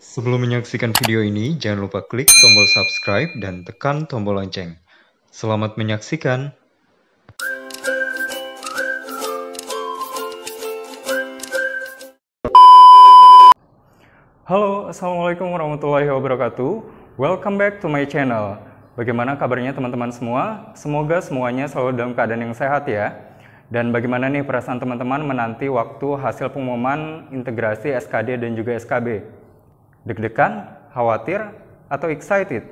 Sebelum menyaksikan video ini, jangan lupa klik tombol subscribe dan tekan tombol lonceng. Selamat menyaksikan. Halo, Assalamualaikum warahmatullahi wabarakatuh. Welcome back to my channel. Bagaimana kabarnya teman-teman semua? Semoga semuanya selalu dalam keadaan yang sehat ya. Dan bagaimana nih perasaan teman-teman menanti waktu hasil pengumuman integrasi SKD dan juga SKB? Deg-degan, khawatir, atau excited?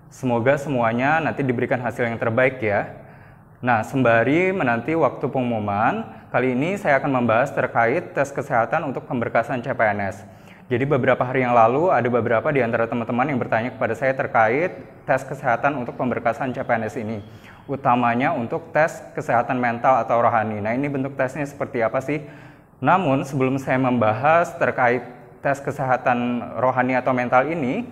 Semoga semuanya nanti diberikan hasil yang terbaik ya. Nah, sembari menanti waktu pengumuman, kali ini saya akan membahas terkait tes kesehatan untuk pemberkasan CPNS. Jadi beberapa hari yang lalu ada beberapa di antara teman-teman yang bertanya kepada saya terkait tes kesehatan untuk pemberkasan CPNS ini. Utamanya untuk tes kesehatan mental atau rohani. Nah, ini bentuk tesnya seperti apa sih? Namun sebelum saya membahas terkait tes kesehatan rohani atau mental ini,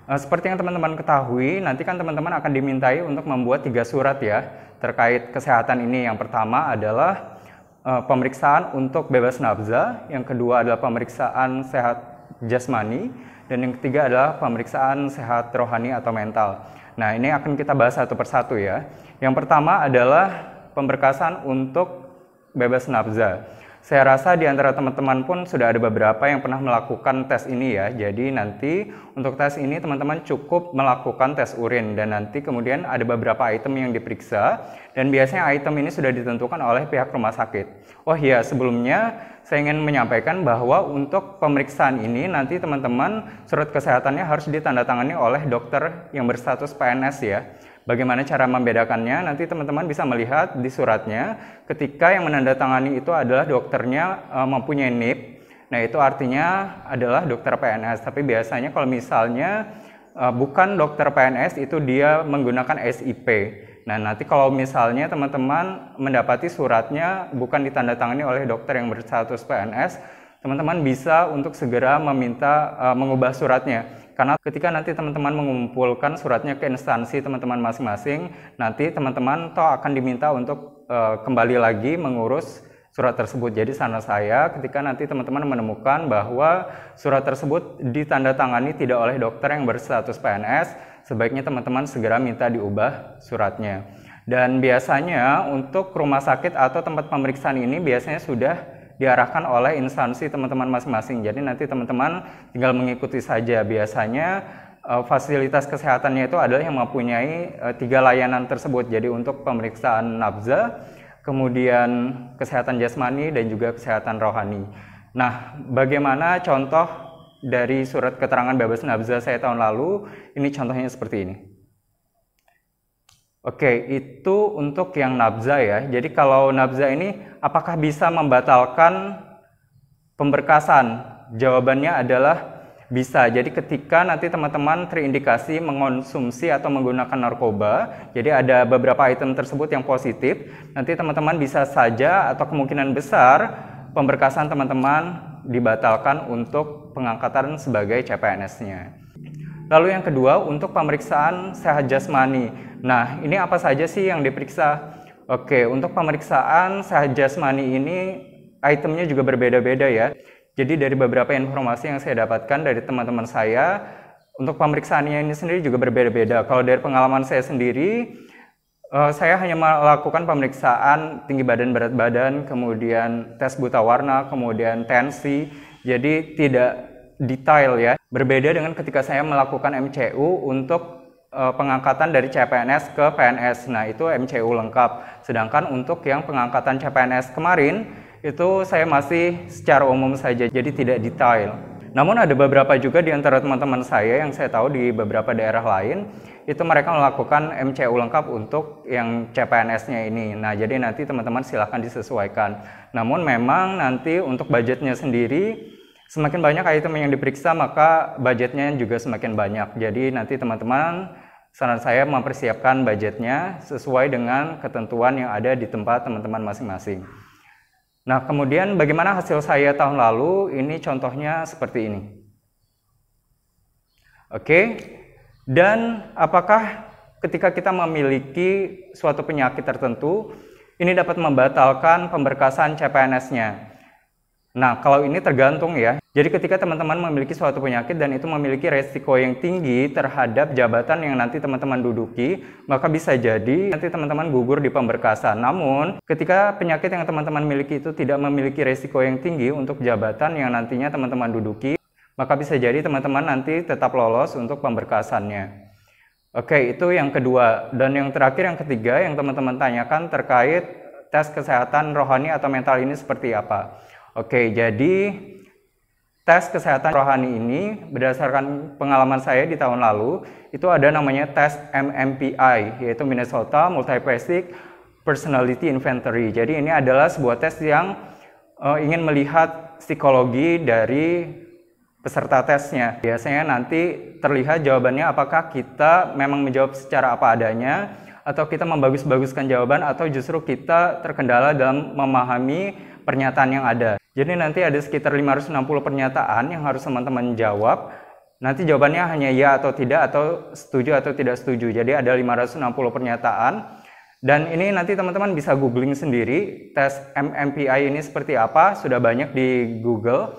seperti yang teman-teman ketahui, nanti kan teman-teman akan dimintai untuk membuat 3 surat ya terkait kesehatan ini. Yang pertama adalah pemeriksaan untuk bebas nafza, yang kedua adalah pemeriksaan sehat jasmani, dan yang ketiga adalah pemeriksaan sehat rohani atau mental. Nah, ini akan kita bahas satu persatu ya. Yang pertama adalah pemberkasan untuk bebas nafza. Saya rasa di antara teman-teman pun sudah ada beberapa yang pernah melakukan tes ini ya. Jadi nanti untuk tes ini teman-teman cukup melakukan tes urin dan nanti kemudian ada beberapa item yang diperiksa dan biasanya item ini sudah ditentukan oleh pihak rumah sakit. Oh iya, sebelumnya saya ingin menyampaikan bahwa untuk pemeriksaan ini nanti teman-teman surat kesehatannya harus ditandatangani oleh dokter yang berstatus PNS ya. Bagaimana cara membedakannya? Nanti teman-teman bisa melihat di suratnya ketika yang menandatangani itu adalah dokternya mempunyai NIP. Nah, itu artinya adalah dokter PNS. Tapi biasanya kalau misalnya bukan dokter PNS itu dia menggunakan SIP. Nah, nanti kalau misalnya teman-teman mendapati suratnya bukan ditandatangani oleh dokter yang berstatus PNS, teman-teman bisa untuk segera meminta mengubah suratnya. Karena ketika nanti teman-teman mengumpulkan suratnya ke instansi teman-teman masing-masing, nanti teman-teman akan diminta untuk kembali lagi mengurus surat tersebut. Jadi saran saya ketika nanti teman-teman menemukan bahwa surat tersebut ditandatangani tidak oleh dokter yang berstatus PNS, sebaiknya teman-teman segera minta diubah suratnya. Dan biasanya untuk rumah sakit atau tempat pemeriksaan ini biasanya sudah diarahkan oleh instansi teman-teman masing-masing. Jadi nanti teman-teman tinggal mengikuti saja. Biasanya fasilitas kesehatannya itu adalah yang mempunyai 3 layanan tersebut. Jadi untuk pemeriksaan nafza, kemudian kesehatan jasmani, dan juga kesehatan rohani. Nah, bagaimana contoh dari surat keterangan bebas nafza saya tahun lalu? Ini contohnya seperti ini. Oke, itu untuk yang nafza ya. Jadi kalau nafza ini apakah bisa membatalkan pemberkasan? Jawabannya adalah bisa. Jadi ketika nanti teman-teman terindikasi mengonsumsi atau menggunakan narkoba, jadi ada beberapa item tersebut yang positif, nanti teman-teman bisa saja atau kemungkinan besar pemberkasan teman-teman dibatalkan untuk pengangkatan sebagai CPNS-nya. Lalu yang kedua untuk pemeriksaan sehat jasmani. Nah, ini apa saja sih yang diperiksa? Oke, untuk pemeriksaan sehat jasmani ini itemnya juga berbeda-beda ya. Jadi dari beberapa informasi yang saya dapatkan dari teman-teman saya, untuk pemeriksaannya ini sendiri juga berbeda-beda. Kalau dari pengalaman saya sendiri, saya hanya melakukan pemeriksaan tinggi badan, berat badan, kemudian tes buta warna, kemudian tensi. Jadi tidak detail ya. Berbeda dengan ketika saya melakukan MCU untuk pengangkatan dari CPNS ke PNS. Nah, itu MCU lengkap. Sedangkan untuk yang pengangkatan CPNS kemarin, itu saya masih secara umum saja, jadi tidak detail. Namun ada beberapa juga di antara teman-teman saya yang saya tahu di beberapa daerah lain, itu mereka melakukan MCU lengkap untuk yang CPNS-nya ini. Nah, jadi nanti teman-teman silahkan disesuaikan. Namun memang nanti untuk budgetnya sendiri, semakin banyak item yang diperiksa, maka budgetnya juga semakin banyak. Jadi nanti teman-teman, saran saya mempersiapkan budgetnya sesuai dengan ketentuan yang ada di tempat teman-teman masing-masing. Nah, kemudian bagaimana hasil saya tahun lalu? Ini contohnya seperti ini. Oke, dan apakah ketika kita memiliki suatu penyakit tertentu, ini dapat membatalkan pemberkasan CPNS-nya? Nah, kalau ini tergantung ya. Jadi ketika teman-teman memiliki suatu penyakit dan itu memiliki resiko yang tinggi terhadap jabatan yang nanti teman-teman duduki, maka bisa jadi nanti teman-teman gugur di pemberkasan. Namun, ketika penyakit yang teman-teman miliki itu tidak memiliki resiko yang tinggi untuk jabatan yang nantinya teman-teman duduki, maka bisa jadi teman-teman nanti tetap lolos untuk pemberkasannya. Oke, itu yang kedua. Dan yang terakhir, yang ketiga, yang teman-teman tanyakan terkait tes kesehatan rohani atau mental ini seperti apa. Oke, jadi tes kesehatan rohani ini berdasarkan pengalaman saya di tahun lalu, itu ada namanya tes MMPI, yaitu Minnesota Multi-Basic Personality Inventory. Jadi ini adalah sebuah tes yang ingin melihat psikologi dari peserta tesnya. Biasanya nanti terlihat jawabannya apakah kita memang menjawab secara apa adanya, atau kita membagus-baguskan jawaban, atau justru kita terkendala dalam memahami pernyataan yang ada. Jadi nanti ada sekitar 560 pernyataan yang harus teman-teman jawab. Nanti jawabannya hanya ya atau tidak, atau setuju atau tidak setuju. Jadi ada 560 pernyataan. Dan ini nanti teman-teman bisa googling sendiri, tes MMPI ini seperti apa, sudah banyak di Google.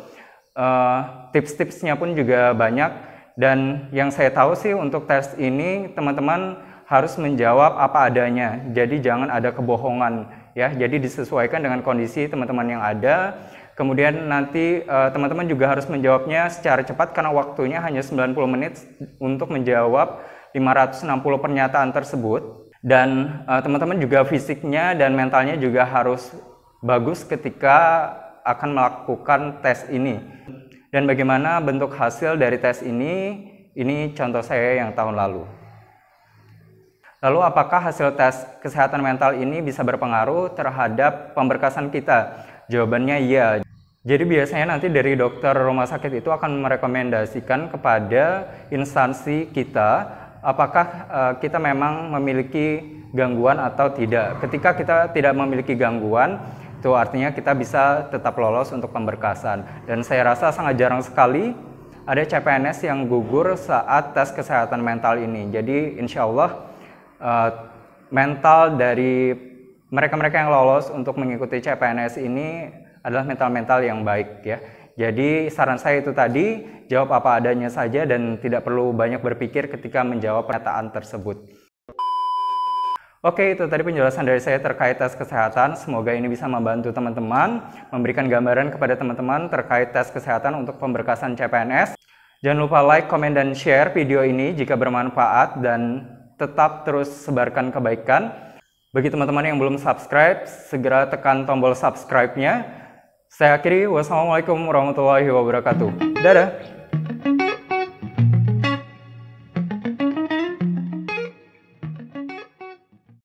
Tips-tipsnya pun juga banyak. Dan yang saya tahu sih untuk tes ini teman-teman harus menjawab apa adanya. Jadi jangan ada kebohongan ya. Jadi disesuaikan dengan kondisi teman-teman yang ada. Kemudian nanti teman-teman juga harus menjawabnya secara cepat karena waktunya hanya 90 menit untuk menjawab 560 pernyataan tersebut. Dan teman-teman juga fisiknya dan mentalnya juga harus bagus ketika akan melakukan tes ini. Dan bagaimana bentuk hasil dari tes ini contoh saya yang tahun lalu. Lalu apakah hasil tes kesehatan mental ini bisa berpengaruh terhadap pemberkasan kita? Jawabannya iya. Jadi biasanya nanti dari dokter rumah sakit itu akan merekomendasikan kepada instansi kita apakah kita memang memiliki gangguan atau tidak. Ketika kita tidak memiliki gangguan, itu artinya kita bisa tetap lolos untuk pemberkasan. Dan saya rasa sangat jarang sekali ada CPNS yang gugur saat tes kesehatan mental ini. Jadi insya Allah mental dari mereka-mereka yang lolos untuk mengikuti CPNS ini adalah mental-mental yang baik ya. Jadi saran saya itu tadi, jawab apa adanya saja dan tidak perlu banyak berpikir ketika menjawab pernyataan tersebut. Oke, itu tadi penjelasan dari saya terkait tes kesehatan. Semoga ini bisa membantu teman-teman, memberikan gambaran kepada teman-teman terkait tes kesehatan untuk pemberkasan CPNS. Jangan lupa like, komen, dan share video ini jika bermanfaat dan tetap terus sebarkan kebaikan. Bagi teman-teman yang belum subscribe, segera tekan tombol subscribe-nya. Saya akhiri, wassalamualaikum warahmatullahi wabarakatuh. Dadah!